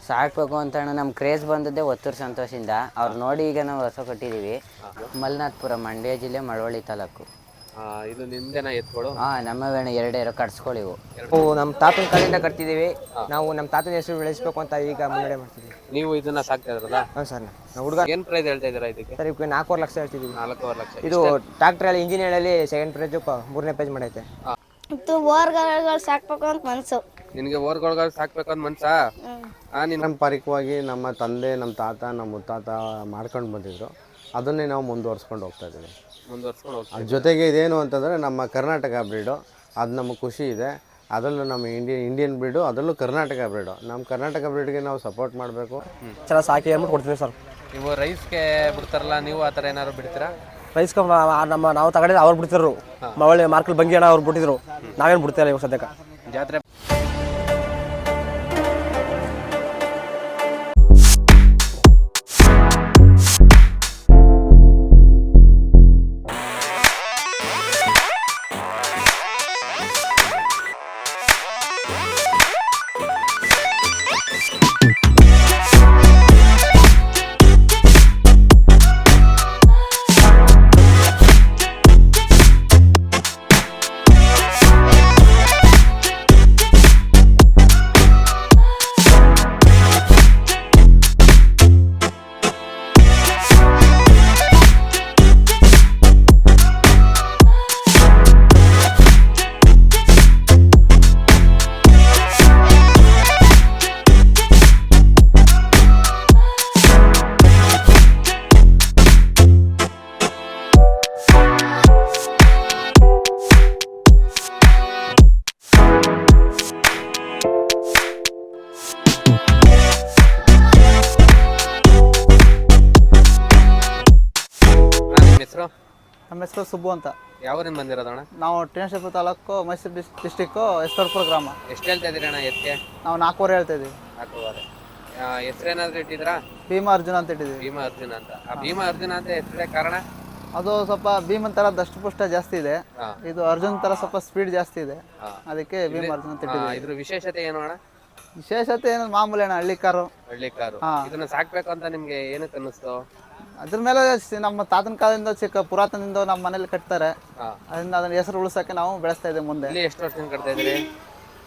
ಸಾಕ್ಬೇಕು ಅಂತ ಅಣ್ಣ ನಮ್ಮ ಕ್ರೇಜ್ ಬಂದದ್ದೇ ಒತ್ತೂರು ಸಂತೋಷಿಂದ. ಅವ್ರು ನೋಡಿ ಈಗ ನಾವು ಹಸು ಕಟ್ಟಿದ್ದೀವಿ. ಮಲ್ನಾಥ್ಪುರ, ಮಂಡ್ಯ ಜಿಲ್ಲೆ, ಮಳವಳ್ಳಿ ತಾಲೂಕು. ಇದು ನಿಮ್ದೇನಾ ಎತ್ಕೊಳು? ನಮ್ಮವೇಣ ಎರಡೇರು ಕಟ್ಸ್ಕೊಳ್ಳಿವು. ನಮ್ಮ ತಾತನ ಕಾಲದಿಂದ ಕಟ್ತಿದ್ದೀವಿ. ನಾವು ನಮ್ಮ ತಾತನ ಹೆಸರು ಬೆಳೆಸಬೇಕು ಅಂತ ಈಗ ಮುನ್ನಡೆ ಮಾಡ್ತಿದ್ದೀವಿ. ನೀವು ಇದನ್ನ ಸಾಕ್ತಾ ಇದ್ರಲ್ಲ? ಹಾಂ ಸರ್. ನಾವು ಹುಡುಗ ಏನು ಪ್ರೈಸ್ ಹೇಳ್ತಾ ಇದ್ದೀರಾ ಇದಕ್ಕೆ? ಸರ್ ಈಗ 4.5 ಲಕ್ಷ ಹೇಳ್ತಿದ್ದೀವಿ. 4.5 ಲಕ್ಷ. ಇದು ಟ್ರ್ಯಾಕ್ಟ್ರಲ್ಲಿ ಇಂಜಿನ್ ಹೇಳಲ್ಲಿ ಸೆಕೆಂಡ್ ಪ್ರೈಜು 3ನೇ ಪ್ರೈಜ್ ಮಾಡೈತೆ. ಓರ್ಗಳು ಸಾಕ್ಬೇಕು ಅಂತ ಮನಸ್ಸು. ನಿನಗೆ ಓರ್ಗಳು ಸಾಕ್ಬೇಕು ಅಂತ ಮನ್ಸಾ? ಪಾರಂಪರಿಕವಾಗಿ ನಮ್ಮ ತಂದೆ, ನಮ್ಮ ತಾತ, ನಮ್ಮ ಮುತ್ತಾತ ಮಾಡ್ಕೊಂಡು ಬಂದಿದ್ರು. ಅದನ್ನೇ ನಾವು ಮುಂದುವರ್ಸ್ಕೊಂಡು ಹೋಗ್ತಾ ಇದ್ದೀವಿ. ಅದ್ರ ಜೊತೆಗೆ ಇದೇನು ಅಂತಂದರೆ ನಮ್ಮ ಕರ್ನಾಟಕ ಬ್ರೀಡು, ಅದು ನಮಗೆ ಖುಷಿ ಇದೆ. ಅದರಲ್ಲೂ ನಮ್ಮ ಇಂಡಿಯನ್ ಬ್ರೀಡು, ಅದರಲ್ಲೂ ಕರ್ನಾಟಕ ಬ್ರೀಡು. ನಮ್ಮ ಕರ್ನಾಟಕ ಬ್ರೀಡ್ಗೆ ನಾವು ಸಪೋರ್ಟ್ ಮಾಡಬೇಕು. ಚೆನ್ನಾಗಿ ಸಾಕಿ ಅಂದ್ಬಿಟ್ಟು ಕೊಡ್ತೀವಿ ಸರ್. ನೀವು ರೈಸ್ಗೆ ಬಿಡ್ತಾರಲ್ಲ, ನೀವು ಆ ಥರ ಏನಾದ್ರು ಬಿಡ್ತೀರಾ? ರೈಸ್ಗೆ ನಾವು ತಗೊಂಡಿದ್ದು ಅವ್ರು ಬಿಡ್ತಿದ್ರು. ಮವಳ್ಳಿ ಮಾರ್ಕಲ್ ಬಂಗಿ ಅಣ್ಣ ಅವ್ರು ಬಿಟ್ಟಿದ್ರು. ನಾವೇನು ಬಿಡ್ತೀರ ಇವಾಗ ಸದ್ಯಕ್ಕೆ. ಜಾತ್ರೆ ನಮ್ಮ ಹೆಸರು ಸುಬ್ಬು ಅಂತ. ಯಾವೂರಿಂದ ಬಂದಿರೋದಣ್ಣ? ನಾವು ಟಿ.ಎನ್. ತಾಲೂಕು, ಮೈಸೂರು ಡಿಸ್ಟಿಕ್ಕು, ಎಸ್ತರ್ಪುರ ಗ್ರಾಮ. ಎಷ್ಟು ಹೇಳ್ತಾ ಇದ್ದೀರಿ ಅಣ್ಣ ಎತ್ಗೆ? ನಾವು 4 ಹೇಳ್ತಾ ಇದ್ದೀವಿ. 4 ಹೆಸರೇನಾದ್ರೂ ಇಟ್ಟಿದ್ರಾ? ಭೀಮ ಅರ್ಜುನ ಅಂತ ಇಟ್ಟಿದ್ದೀವಿ. ಭೀಮ ಅರ್ಜುನ ಅಂತ. ಆ ಭೀಮ ಅರ್ಜುನ ಅಂತ ಹೆಸರೇ ಕಾರಣ? ಅದು ಸ್ವಲ್ಪ ಭೀಮನ್ ಥರ ದಷ್ಟಪುಷ್ಟ ಜಾಸ್ತಿ ಇದೆ. ಇದು ಅರ್ಜುನ್ ಥರ ಸ್ವಲ್ಪ ಸ್ಪೀಡ್ ಜಾಸ್ತಿ ಇದೆ. ಅದಕ್ಕೆ ಭೀಮ ಅರ್ಜುನ ಅಂತ ಇಟ್ಟಿದ್ದೀವಿ. ಇದ್ರ ವಿಶೇಷತೆ ಏನು ಅಣ್ಣ? ವಿಶೇಷತೆ ಏನು ಮಾಮೂಲಿ ಅಣ್ಣ, ಹಳ್ಳಿ ಕಾರು. ಇದನ್ನ ಸಾಕ್ಬೇಕು ಅಂತ ನಿಮ್ಗೆ ಏನಕ್ಕೆ ಅನ್ನಿಸ್ತು? ಅದ್ರ ಮೇಲೆ ನಮ್ಮ ತಾತನ ಕಾಲದಿಂದ ಪುರಾತನದಿಂದ ನಮ್ಮ ಮನೇಲಿ ಕಟ್ತಾರೆ. ಅದರಿಂದ ಅದನ್ನ ಹೆಸರು ಉಳಿಸೋಕೆ ನಾವು ಬೆಳೆಸ್ತಾ ಇದ್ದೀವಿ ಮುಂದೆ. ಇಲ್ಲಿ ಎಷ್ಟು ವರ್ಷದಿಂದ ಕಟ್ತಾ ಇದ್ರಿ?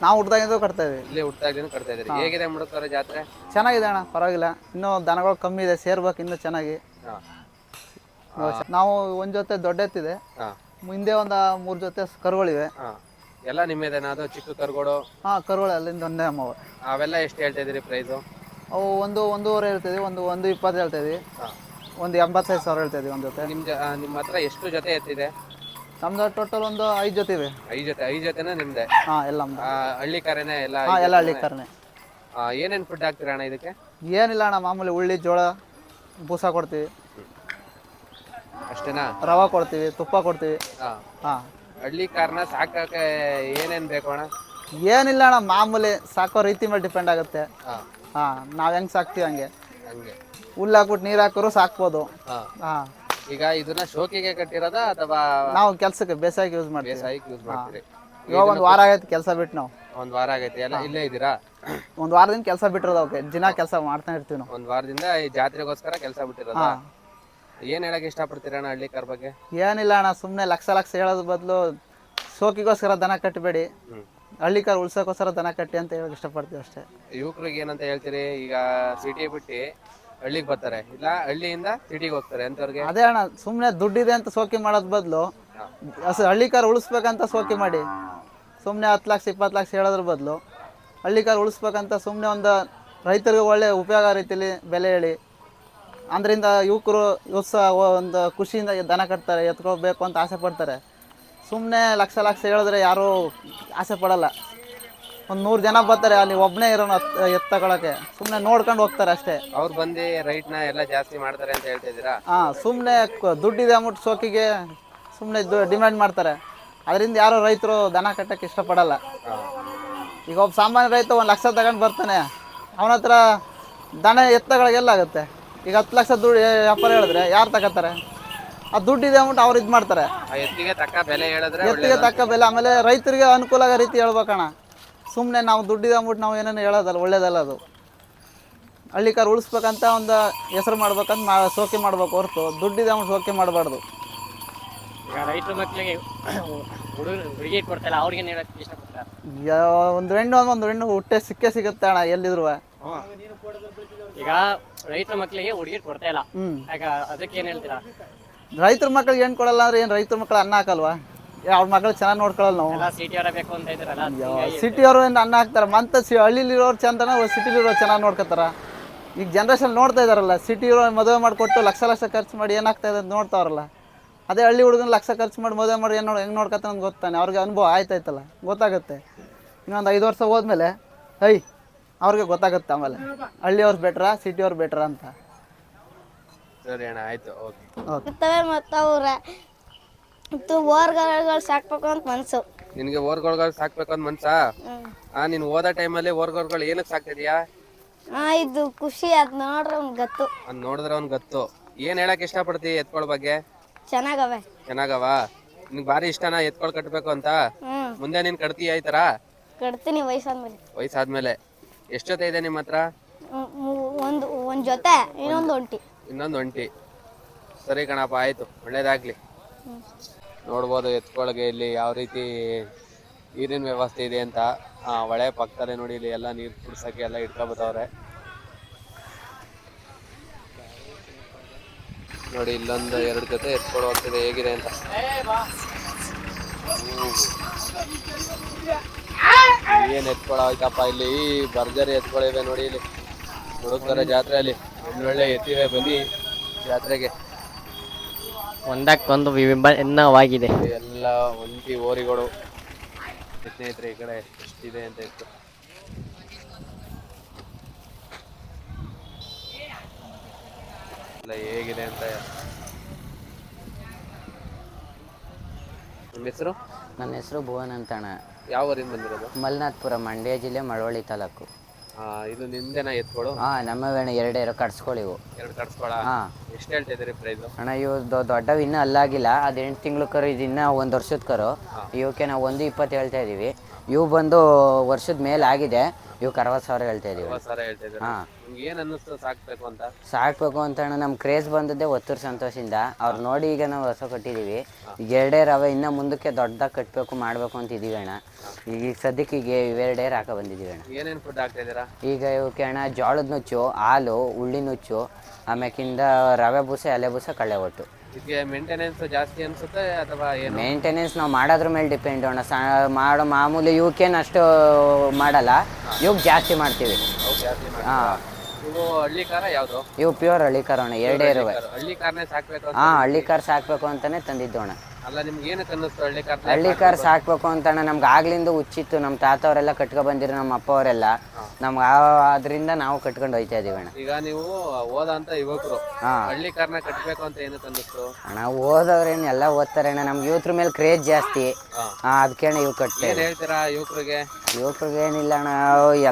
ನಾವು ಹುಡ್ದಾಗಿಂದ ಕಟ್ತಾ ಇದೀವಿ. ಇಲ್ಲಿ ಹುಟ್ಟಾಗಿಂದ ಕಟ್ತಾ ಇದ್ರಿ. ಹೇಗಿದೆ ಮುಡುಕ್ತಾರೆ ಜಾತ್ರೆ? ಚೆನ್ನಾಗಿದೆ ಅಣ್ಣ, ಪರವಾಗಿಲ್ಲ. ಇನ್ನೂ ದನಗಳು ಕಮ್ಮಿ ಇದೆ, ಸೇರ್ಬೇಕು ಇನ್ನೂ ಚೆನ್ನಾಗಿ. ನಾವು ಒಂದ್ ಜೊತೆ ದೊಡ್ಡ ಎತ್ತಿದೆ, ಹಿಂದೆ 3 ಜೊತೆ ಕರುಗಳಿವೆ. ಎಲ್ಲ ನಿಮ್ಮದೇನಾ? ಅದು ಚಿಕ್ಕ ಕರುಗಳು? ಕರುಗಳು ಅಲ್ಲಿಂದ ಒಂದೇ ಅಮ್ಮವ. ಅವೆಲ್ಲ ಎಷ್ಟು ಹೇಳ್ತಾ ಇದ್ರಿ ಪ್ರೈಸು? ಅವು 1.5 ಹೇಳ್ತಿದ್ವಿ, 1.20 ಹೇಳ್ತಾ ಇದ್ವಿ, 85,000 ಹೇಳ್ತಾ ಇದ್ವಿ ಒಂದು ಜೊತೆ. ನಿಮ್ಮ ಹತ್ರ ಎಷ್ಟು ಜೊತೆ ಎತ್ತಿದೆ? ನಮ್ದು ಟೋಟಲ್ 5 ಜೊತೆ ಇವೆ. 5 ಜೊತೆನ ನಿಮ್ದೆ? ಎಲ್ಲ ಹಳ್ಳಿ ಕಾರನೇ ಎಲ್ಲ? ಎಲ್ಲ ಹಳ್ಳಿ ಕಾರನೇ. ಏನೇನು ಫುಡ್ ಹಾಕ್ತೀರಾ ಅಣ್ಣ ಇದಕ್ಕೆ? ಏನಿಲ್ಲ ಅಣ್ಣ, ಮಾಮೂಲಿ ಉಳ್ಳಿ, ಜೋಳ, ಬೂಸ ಕೊಡ್ತೀವಿ ಅಷ್ಟೇನಾ? ರವಾ ಕೊಡ್ತೀವಿ, ತುಪ್ಪ ಕೊಡ್ತೀವಿ. ಹಳ್ಳಿ ಕಾರ್ನ ಸಾಕಕ್ಕೆ ಏನೇನ್ ಬೇಕು ಅಣ್ಣ? ಏನಿಲ್ಲ ಅಣ್ಣ, ಮಾಮೂಲಿ ಸಾಕೋ ರೀತಿ ಮೇಲೆ ಡಿಪೆಂಡ್ ಆಗುತ್ತೆ. ನಾವ್ ಹೆಂಗ್ ಸಾಕ್ತಿವಿ ಹಂಗೆ. ಹುಲ್ಲು ಹಾಕ್ಬಿಟ್ಟು ನೀರ್ ಹಾಕೋರು ಸಾಕ್ಬೋದು. ಈಗ ಇದನ್ನ ಶೋಕಿಗೆ ಕಟ್ಟಿರೋದ ಅಥವಾ ನಾವು ಕೆಲ್ಸಕ್ಕೆ ಬೇಸಾಯಕ್ಕೆ ಯೂಸ್ ಮಾಡ್ತೀವಿ? ಬೇಸಾಯಕ್ಕೆ ಯೂಸ್ ಮಾಡ್ತೀರಿ. ಇವಾಗ 1 ವಾರ ಆಗೈತೆ ಕೆಲಸ ಬಿಟ್ಟು. ನಾವು 1 ವಾರ ಆಗೈತೆ ಎಲ್ಲ ಇಲ್ಲೇ ಇದ್ದೀರಾ? 1 ವಾರದಿಂದ ಕೆಲಸ ಬಿಟ್ಟಿರೋದು. ಓಕೆ, ದಿನ ಕೆಲಸ ಮಾಡ್ತಾ ಇರ್ತೀವಿ ನಾವು. 1 ವಾರದಿಂದ ಈ ಜಾತ್ರೆಗೋಸ್ಕರ ಕೆಲಸ ಬಿಟ್ಟಿರೋದ? ಏನ್ ಹೇಳಕ್ ಇಷ್ಟಪಡ್ತೀರ ಅಣ್ಣ ಹಳ್ಳಿ ಕಾರ್ ಬಗ್ಗೆ? ಏನಿಲ್ಲ ಅಣ್ಣ, ಸುಮ್ಮನೆ ಲಕ್ಷ ಹೇಳೋದ್ ಬದಲು ಶೋಕಿಗೋಸ್ಕರ ದನ ಕಟ್ಟಿಬೇಡಿ, ಹಳ್ಳಿ ಕಾರ್ ಉಳ್ಸೋಕೋಸ್ಕರ ದನ ಕಟ್ಟಿ ಅಂತ ಹೇಳಕ್ ಇಷ್ಟಪಡ್ತೀವಿ ಅಷ್ಟೇ. ಯುವಕರಿಗೆ ಏನಂತ ಹೇಳ್ತೀರಿ? ಈಗ ಸಿಟಿ ಬಿಟ್ಟು ಹಳ್ಳಿಗೆ ಬರ್ತಾರೆ, ಇಲ್ಲ ಹಳ್ಳಿಯಿಂದ ಸಿಟಿಗೆ ಹೋಗ್ತಾರೆ ಅಂತವ್ರಿಗೆ? ಅದೇ ಅಣ್ಣ, ಸುಮ್ಮನೆ ದುಡ್ಡಿದೆ ಅಂತ ಶೋಕಿ ಮಾಡೋದ್ ಬದಲು ಹಳ್ಳಿ ಕಾರ್ ಉಳಿಸ್ಬೇಕಂತ ಶೋಕಿ ಮಾಡಿ, ಸುಮ್ಮನೆ 10 ಲಕ್ಷ 20 ಲಕ್ಷ ಹೇಳೋದ್ರ ಬದಲು ಹಳ್ಳಿ ಕಾರ್ ಉಳಿಸ್ಬೇಕಂತ ಸುಮ್ಮನೆ ಒಂದು ರೈತರಿಗೆ ಒಳ್ಳೆ ಉಪಯೋಗ ರೀತಿಯಲ್ಲಿ ಬೆಲೆ ಹೇಳಿ, ಅದರಿಂದ ಯುವಕರು ಒಂದು ಖುಷಿಯಿಂದ ದನ ಕಟ್ತಾರೆ, ಎತ್ಕೋಬೇಕು ಅಂತ ಆಸೆ ಪಡ್ತಾರೆ. ಸುಮ್ಮನೆ ಲಕ್ಷ ಹೇಳಿದ್ರೆ ಯಾರೂ ಆಸೆ ಪಡಲ್ಲ. ಒಂದು 100 ಜನ ಬರ್ತಾರೆ, ಅಲ್ಲಿ ಒಬ್ಬನೇ ಇರೋನು ಎತ್ತು ತಗೊಳಕ್ಕೆ, ಸುಮ್ಮನೆ ನೋಡ್ಕೊಂಡು ಹೋಗ್ತಾರೆ ಅಷ್ಟೇ. ಅವ್ರು ಬಂದು ರೈಟ್ನ ಎಲ್ಲ ಜಾಸ್ತಿ ಮಾಡ್ತಾರೆ ಅಂತ ಹೇಳ್ತಿದ್ದೀರಾ? ಸುಮ್ಮನೆ ದುಡ್ಡಿದೆ ಅಂದ್ಬಿಟ್ಟು ಶೋಕಿಗೆ ಸುಮ್ಮನೆ ಡಿಮ್ಯಾಂಡ್ ಮಾಡ್ತಾರೆ. ಅದರಿಂದ ಯಾರು ರೈತರು ದನ ಕಟ್ಟಕ್ಕೆ ಇಷ್ಟಪಡಲ್ಲ. ಈಗ ಒಬ್ಬ ಸಾಮಾನ್ಯ ರೈತ 1 ಲಕ್ಷ ತಗೊಂಡು ಬರ್ತಾನೆ, ಅವನ ಹತ್ರ ದನ ಎತ್ತಗಳಿಗೆಲ್ಲ ಆಗುತ್ತೆ. ಈಗ 10 ಲಕ್ಷ ದುಡ್ಡು ವ್ಯಾಪಾರ ಹೇಳಿದ್ರೆ ಯಾರು ತಗೋತಾರೆ? ಆ ದುಡ್ಡಿದೆ ಅಂದ್ಬಿಟ್ಟು ಅವ್ರು ಇದು ಮಾಡ್ತಾರೆ. ಎತ್ತಿಗೆ ತಕ್ಕ ಬೆಲೆ ಹೇಳಿದ್ರೆ, ಎತ್ತಿಗೆ ತಕ್ಕ ಬೆಲೆ, ಆಮೇಲೆ ರೈತರಿಗೆ ಅನುಕೂಲ ಆಗೋ ರೀತಿ ಹೇಳ್ಬೇಕಣ್ಣ. ಸುಮ್ಮನೆ ನಾವು ದುಡ್ಡಿದೆ ಅಂದ್ಬಿಟ್ಟು ನಾವು ಏನೇನು ಹೇಳೋದಲ್ಲ, ಒಳ್ಳೇದಲ್ಲ ಅದು. ಹಳ್ಳಿ ಕಾರ್ ಉಳಿಸ್ಬೇಕಂತ ಒಂದು ಹೆಸರು ಮಾಡ್ಬೇಕಂತ ಶೋಕಿ ಮಾಡ್ಬೇಕು ಹೊರತು ದುಡ್ಡಿದೆ ಅವ್ನು ಶೋಕಿ ಮಾಡಬಾರ್ದು. ಈಗ ರೈತರ ಮಕ್ಕಳಿಗೆ ಹುಡುಗಿ ಕೊಡ್ತಾಯಿಲ್ಲ, ಅವ್ರಿಗೆ ಹೇಳಕ್ಕೆ ಇಷ್ಟಪಡ್ತಾರೆ. ಒಂದು ಹೆಣ್ಣು ಹುಟ್ಟೆ ಸಿಗುತ್ತೆ ಅಣ್ಣ ಎಲ್ಲಿದ್ರು. ಈಗ ರೈತರ ಮಕ್ಕಳಿಗೆ ಹುಡುಗಿ ಕೊಡ್ತಾ ಇಲ್ಲ, ಯಾಕ ಅದಕ್ಕೆ ಏನು ಹೇಳ್ತೀರಾ? ರೈತರ ಮಕ್ಳಿಗೆ ಏನು ಕೊಡಲ್ಲ ಅಂದ್ರೆ ಏನು ರೈತರ ಮಕ್ಳು ಅನ್ನ ಹಾಕಲ್ವಾ? ಅವ್ರ ಮಕ್ಳು ಚೆನ್ನಾಗಿ ನೋಡ್ಕೊಳ್ಳಲ್ಲ ನಾವು. ಎಲ್ಲ ಸಿಟಿ ಅವರ ಬೇಕು ಅಂತ ಇದ್ದಾರಲ್ಲ, ಸಿಟಿ ಅವರು ಏನು ಅನ್ನ ಹಾಕ್ತಾರೆ ಹಳ್ಳಿಲಿರೋರು ಚಂದನ ಸಿಟಿಲಿರೋರು ಚೆನ್ನಾಗಿ ನೋಡ್ಕೊತಾರ. ಈಗ ಜನ್ರೇಷನ್ ನೋಡ್ತಾ ಇದಾರಲ್ಲ, ಸಿಟಿ ಇರೋ ಮದುವೆ ಮಾಡಿಕೊಟ್ಟು ಲಕ್ಷ ಖರ್ಚು ಮಾಡಿ ಏನಾಗ್ತಾ ಇದೆ ಅಂತ ನೋಡ್ತಾವ್ರಲ್ಲ. ಅದೇ ಹಳ್ಳಿ ಹುಡುಗನ ಲಕ್ಷ ಖರ್ಚು ಮಾಡಿ ಮದುವೆ ಮಾಡಿ ಹೆಂಗೆ ನೋಡ್ಕೊತಾನೆ ಅಂತ ಗೊತ್ತಾನೆ. ಅವ್ರಿಗೆ ಅನುಭವ ಆಯ್ತಾಯ್ತಲ್ಲ, ಗೊತ್ತಾಗುತ್ತೆ. ಇನ್ನೊಂದು 5 ವರ್ಷ ಹೋದ್ಮೇಲೆ ಅವ್ರಿಗೆ ಗೊತ್ತಾಗುತ್ತೆ ಆಮೇಲೆ ಹಳ್ಳಿಯವ್ರು ಬೆಟ್ರಾ ಸಿಟಿಯವ್ರು ಬೆಟ್ರಾ ಅಂತ. ಸರಿ ಅಣ್ಣ, ಆಯ್ತು, ಓಕೆ. ಮತ್ತು ಅವ್ರ ಓರ್ಗಳು ಸಾಕ್ಬೇಕು ಅಂತ ಮನ್ಸು. ನಿನಗೆ ಓರ್ಗೊಳ್ಗಳು ಸಾಕ್ಬೇಕು ಅಂತ ಮನ್ಸಾ? ನೀನು ಓದೋ ಟೈಮಲ್ಲಿ ಓರ್ಗೊಳ್ಗಳು ಏನಕ್ಕೆ ಸಾಕ್ತಿದ್ಯಾ? ಇದು ಖುಷಿ, ಅದ್ ನೋಡ್ರೆ ಅವ್ನ್ ಗತ್ತು. ಅದ್ ನೋಡಿದ್ರೆ ಅವ್ನ್ ಗೊತ್ತು. ಏನ್ ಹೇಳಕ್ ಇಷ್ಟಪಡ್ತಿ ಎತ್ಕೊಳ ಬಗ್ಗೆ? ಚೆನ್ನಾಗವೆ. ಚೆನ್ನಾಗವ? ನಿನ್ಗೆ ಭಾರಿ ಇಷ್ಟನಾ ಎತ್ಕೊಳ್ ಕಟ್ಬೇಕು ಅಂತ? ಮುಂದೆ ನೀನ್ ಕಟ್ತೀಯ ಈ ತರ? ಕಟ್ತೀನಿ ವಯಸ್ಸಾದ್ಮೇಲೆ. ವಯಸ್ಸಾದ್ಮೇಲೆ ಎಷ್ಟ್ ಜೊತೆ ಇದೆ ನಿಮ್ಮ ಹತ್ರ? ಒಂದ್ ಜೊತೆ, ಇನ್ನೊಂದು ಒಂಟಿ. ಸರಿ ಕಣಪ್ಪ, ಆಯ್ತು, ಒಳ್ಳೇದಾಗ್ಲಿ. ನೋಡ್ಬೋದು ಎತ್ಕೊಳಗೆ ಇಲ್ಲಿ ಯಾವ ರೀತಿ ನೀರಿನ ವ್ಯವಸ್ಥೆ ಇದೆ ಅಂತ. ಹೊಳೆ ಪಕ್ಕದಲ್ಲೇ ನೋಡಿ, ಇಲ್ಲಿ ಎಲ್ಲ ನೀರು ಕುಡ್ಸಕ್ಕೆ ಎಲ್ಲ ಇಟ್ಕೊಬತ್ತವ್ರೆ ನೋಡಿ. ಇಲ್ಲೊಂದು 2 ಜೊತೆ ಎತ್ಕೊಳ ಹೋಗ್ತಿದೆ, ಹೇಗಿದೆ ಅಂತ. ಏನ್ ಎತ್ಕೊಳ ಆಯ್ತಪ್ಪ, ಇಲ್ಲಿ ಭರ್ಜರಿ ಎತ್ಕೊಳಿವೆ ನೋಡಿ. ಇಲ್ಲಿ ಹುಡುಕ್ತಾರೆ ಜಾತ್ರೆಯಲ್ಲಿ, ಒಳ್ಳೊಳ್ಳೆ ಎತ್ತಿವೆ. ಬನ್ನಿ ಜಾತ್ರೆಗೆ. ಒಂದಕ್ಕೊಂದು ವಿಭಿನ್ನವಾಗಿದೆ. ಎಲ್ಲ ಒಂಟಿ ಓರಿಗಳು. ಸ್ನೇಹಿತರೆ, ಈ ಕಡೆ ಎಷ್ಟಿದೆ ಅಂತ ಇತ್ತು. ಎಲ್ಲ ಹೇಗಿದೆ ಅಂತ. ನಿಮ್ಮ ಹೆಸರು? ನನ್ನ ಹೆಸರು ಭುವನ್ ಅಂತಣ್ಣ. ಯಾವ ಊರಿಂದ ಬಂದಿರೋದು? ಮಲ್ನಾಥ್ಪುರ, ಮಂಡ್ಯ ಜಿಲ್ಲೆ, ಮಳವಳ್ಳಿ ತಾಲೂಕು. ಇದು ನಿಮ್ದೇನಾ ಎತ್ಕೊಳು? ನಮ್ಮವೇಣ 2 ಕಟ್ಸ್ಕೊಳ್ಳಿವು. 2 ಕಟ್ಸ್ಕೊಳ? ಎಷ್ಟು ಹೇಳ್ತಾ ಇದ್ದೀರಿ ಪ್ರೈಸ್? ಅಣ್ಣ ಇವು ದೊಡ್ಡವು ಇನ್ನೂ ಅಲ್ಲಾಗಿಲ್ಲ. ಅದು 8 ತಿಂಗಳು ಕರು, ಇದು ಇನ್ನೂ 1 ವರ್ಷದ ಕರು. ಇವಕ್ಕೆ ನಾವು 1.20 ಹೇಳ್ತಾ ಇದೀವಿ. ಇವು ಬಂದು ವರ್ಷದ ಮೇಲೆ ಆಗಿದೆ. ಇವಕ್ಕೆ 60,000 ಹೇಳ್ತಾ ಇದೀವಿ. 60,000 ಹೇಳ್ತಾ ಇದ್ದೀರಿ. ನಿಮ್ಗೆ ಏನು ಅನ್ನಿಸ್ತು ಸಾಕ್ಬೇಕು ಅಂತ? ಸಾಕ್ಬೇಕು ಅಂತ ಅಣ್ಣ ನಮ್ಮ ಕ್ರೇಜ್ ಬಂದದ್ದೇ ಒತ್ತೂರು ಸಂತೋಷದಿಂದ. ಅವ್ರು ನೋಡಿ ಈಗ ನಾವು ಹೊಸ ಕಟ್ಟಿದ್ದೀವಿ. ಈಗ 2 ರವೆ, ಇನ್ನು ಮುಂದಕ್ಕೆ ದೊಡ್ಡದಾಗಿ ಕಟ್ಟಬೇಕು ಮಾಡಬೇಕು ಅಂತ ಇದೀವಿ ಅಣ್ಣ. ಈಗ ಸದ್ಯಕ್ಕೆ ಈಗ 2 ಹಾಕ ಬಂದಿದ್ದೀವಿ ಅಣ್ಣ. ಏನೇನು ಫುಡ್ ಹಾಕ್ತಾ ಇದ್ದೀರಾ? ಈಗ ಇವಕ್ಕೆ ಅಣ್ಣ ಜೋಳದ ನುಚ್ಚು, ಹಾಲು, ಉಳ್ಳಿ ನುಚ್ಚು, ಆಮ್ಯಾಕಿಂದ ರವೆ ಬೂಸೆ, ಎಲೆ ಬೂಸೆ, ಕಳ್ಳೆ ಒಟ್ಟು. ಇದಕ್ಕೆ ಮೇಂಟೆನೆನ್ಸ್ ಜಾಸ್ತಿ ಅನ್ಸುತ್ತೆ ಅಥವಾ ಏನು? ಮೇಂಟೆನೆನ್ಸ್ ನಾವು ಮಾಡೋದ್ರ ಮೇಲೆ ಡಿಪೆಂಡ್ ಅಣ್ಣ. ಮಾಡೋ ಮಾಮೂಲಿ ಇವಕ್ಕೇನು ಅಷ್ಟು ಮಾಡಲ್ಲ, ಇವಕ್ಕೆ ಜಾಸ್ತಿ ಮಾಡ್ತೀವಿ. ಇವು ಹಳ್ಳಿ ಕಾರ ಯಾವುದು? ಇವು ಪ್ಯೂರ್ ಹಳ್ಳಿ ಕಾರ್ ಅಣ್ಣ, 2 ಇರುವೆ. ಹಳ್ಳಿ ಕಾರ್ನೇ ಸಾಕ್ಬೇಕು? ಹಳ್ಳಿ ಕಾರ್ ಸಾಕ್ಬೇಕು ಅಂತಾನೆ ತಂದಿದ್ದು ಅಣ್ಣ. ಅಲ್ಲ, ನಿಮ್ಗೆ ಏನಕ್ಕೆ ಅನ್ನಿಸ್ತು ಹಳ್ಳಿ ಕಾರ್ ಸಾಕ್ಬೇಕು ಅಂತ ಅಣ್ಣ? ನಮ್ಗೆ ಆಗ್ಲಿಂದ ಹುಚ್ಚಿತ್ತು. ನಮ್ಮ ತಾತ ಅವರೆಲ್ಲ ಕಟ್ಕೊ ಬಂದಿರು, ನಮ್ಮ ಅಪ್ಪ ಅವರೆಲ್ಲ. ನಮ್ಗೆ ಅದರಿಂದ ನಾವು ಕಟ್ಕೊಂಡು ಹೋಯ್ತಾ ಇದೀವಿ ಅಣ್ಣ. ಈಗ ನೀವು ಓದಂತ ಯುವಕರು ಹಳ್ಳಿ ಕಾರ್ನ ಕಟ್ಬೇಕು ಅಂತ ಏನಕ್ಕೆ ಅನ್ನಿಸ್ತು ಅಣ್ಣ? ಓದವ್ರೇನು ಎಲ್ಲ ಓದ್ತಾರೆ ಅಣ್ಣ. ನಮ್ಗೆ ಯುವತ್ರ ಮೇಲೆ ಕ್ರೇಜ್ ಜಾಸ್ತಿ, ಅದಕ್ಕೆ ಇವು ಕಟ್ತೇವೆ. ಏನ್ ಹೇಳ್ತೀರಾ ಯುವಕರಿಗೆ? ಯುವಕರಿಗೆ ಏನಿಲ್ಲ ಅಣ್ಣ,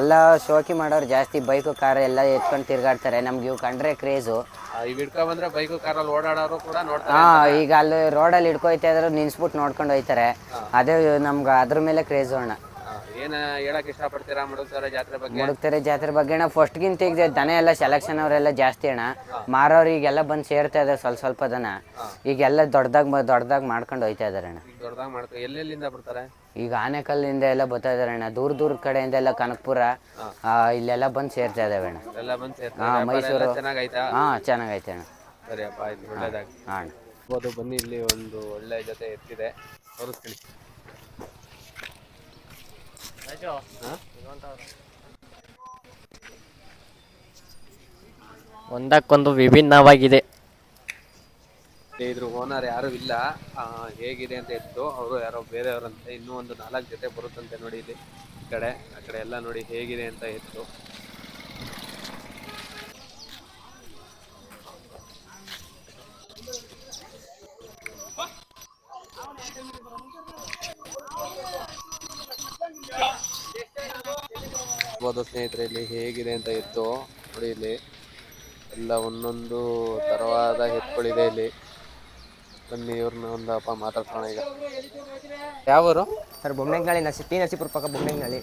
ಎಲ್ಲ ಶೋಕಿ ಮಾಡೋರು ಜಾಸ್ತಿ. ಬೈಕು ಕಾರ್ ಎಲ್ಲ ಎತ್ಕೊಂಡು ತಿರ್ಗಾಡ್ತಾರೆ. ನಮ್ಗೆ ಇವು ಕಂಡ್ರೆ ಕ್ರೇಜು. ಈಗ ಹಿಡ್ಕೊ ಬಂದ್ರೆ ಬೈಕು ಕಾರಲ್ಲಿ ಓಡಾಡೋರು ಕೂಡ ನೋಡ್ತಾರೆ. ಈಗ ಅಲ್ಲಿ ರೋಡಲ್ಲಿ ಹಿಡ್ಕೊಯ್ತಾ ಇದ್ರು, ನಿನ್ಸ್ಬಿಟ್ಟು ನೋಡ್ಕೊಂಡು ಹೋಯ್ತಾರೆ. ಅದೇ ನಮ್ಗೆ ಅದ್ರ ಮೇಲೆ ಕ್ರೇಜು ಅಣ್ಣ. ಏನ ಹೇಳಕ್ ಇಷ್ಟಪಡ್ತೀರಾ ಮುಡುಕ್ತಾರೆ ಜಾತ್ರೆ ಬಗ್ಗೆ? ಮುಡುಕ್ತಾರೆ ಜಾತ್ರೆ ಬಗ್ಗೆ ಅಣ್ಣ, ಫಸ್ಟ್ಗಿಂತ ಈಗ ದನ ಎಲ್ಲ ಸೆಲೆಕ್ಷನ್ ಅವರೆಲ್ಲ ಜಾಸ್ತಿ ಅಣ್ಣ. ಮಾರೋರು ಈಗೆಲ್ಲ ಬಂದು ಸೇರ್ತಾ ಇದ್ದಾರೆ, ಸ್ವಲ್ಪ ದನ. ಈಗೆಲ್ಲ ದೊಡ್ಡದಾಗಿ ಮಾಡ್ಕೊಂಡು ಹೋಯ್ತಾ ಇದಾರೆ ಅಣ್ಣ. ದೊಡ್ಡದಾಗಿ ಮಾಡ್ತಾರೆ. ಎಲ್ಲೆಲ್ಲಿಂದ ಬರ್ತಾರೆ? ಈಗ ಆನೆಕಲ್ಲಿಂದ ಎಲ್ಲ ಬರ್ತಾ ಇದಾರೆ ಅಣ್ಣ. ದೂರ ಕಡೆಯಿಂದ ಎಲ್ಲ ಕನಕಪುರ ಇಲ್ಲೆಲ್ಲ ಬಂದು ಸೇರ್ತಾ ಇದಾವೆ ಅಣ್ಣ. ಎಲ್ಲ ಬಂದು ಸೇರ್ತಾರೆ. ಮೈಸೂರು ಚೆನ್ನಾಗೈತಾ? ಚೆನ್ನಾಗೈತೆ ಅಣ್ಣ. ಸರಿ ಅಪ್ಪ, ಆಯ್ತು, ಒಳ್ಳೇದಾಗಿ. ಬನ್ನಿ, ಇಲ್ಲಿ ಒಂದು ಒಳ್ಳೆ ಜೊತೆ ಎತ್ತಿದೆ, ತೋರಿಸ್ತೀನಿ. ಒಂದಕ್ಕೊಂದು ವಿಭಿನ್ನವಾಗಿದೆ. ಇದ್ರ ಓನರ್ ಯಾರು ಇಲ್ಲ. ಹೇಗಿದೆ ಅಂತ ಇತ್ತು, ಅವರು ಯಾರೋ ಬೇರೆಯವರಂತೆ. ಇನ್ನೂ ಒಂದು 4 ಜೊತೆ ಬರುತ್ತಂತೆ ನೋಡಿ. ಇಲ್ಲಿ ಈ ಕಡೆ ಆ ಕಡೆ ಎಲ್ಲ ನೋಡಿ ಹೇಗಿದೆ ಅಂತ ಇತ್ತು. ಸ್ನೇಹಿತರೆ, ಇಲ್ಲಿ ಹೇಗಿದೆ ಅಂತ ಇತ್ತು ನೋಡಿ. ಇಲ್ಲಿ ಎಲ್ಲ ಒಂದೊಂದು ತರವಾದ ಎತ್ತುಗಳಿದೆ ಇಲ್ಲಿ. ಬನ್ನಿ, ಇವ್ರನ್ನ ಒಂದಪ್ಪ ಮಾತಾಡ್ಸೋಣ. ಈಗ ಯಾವರು ಸರ್? ಬೊಮ್ಮನಹಳ್ಳಿ, ಟಿ ನರಸೀಪುರ ಪಕ್ಕ ಬೊಮ್ಮನಹಳ್ಳಿ.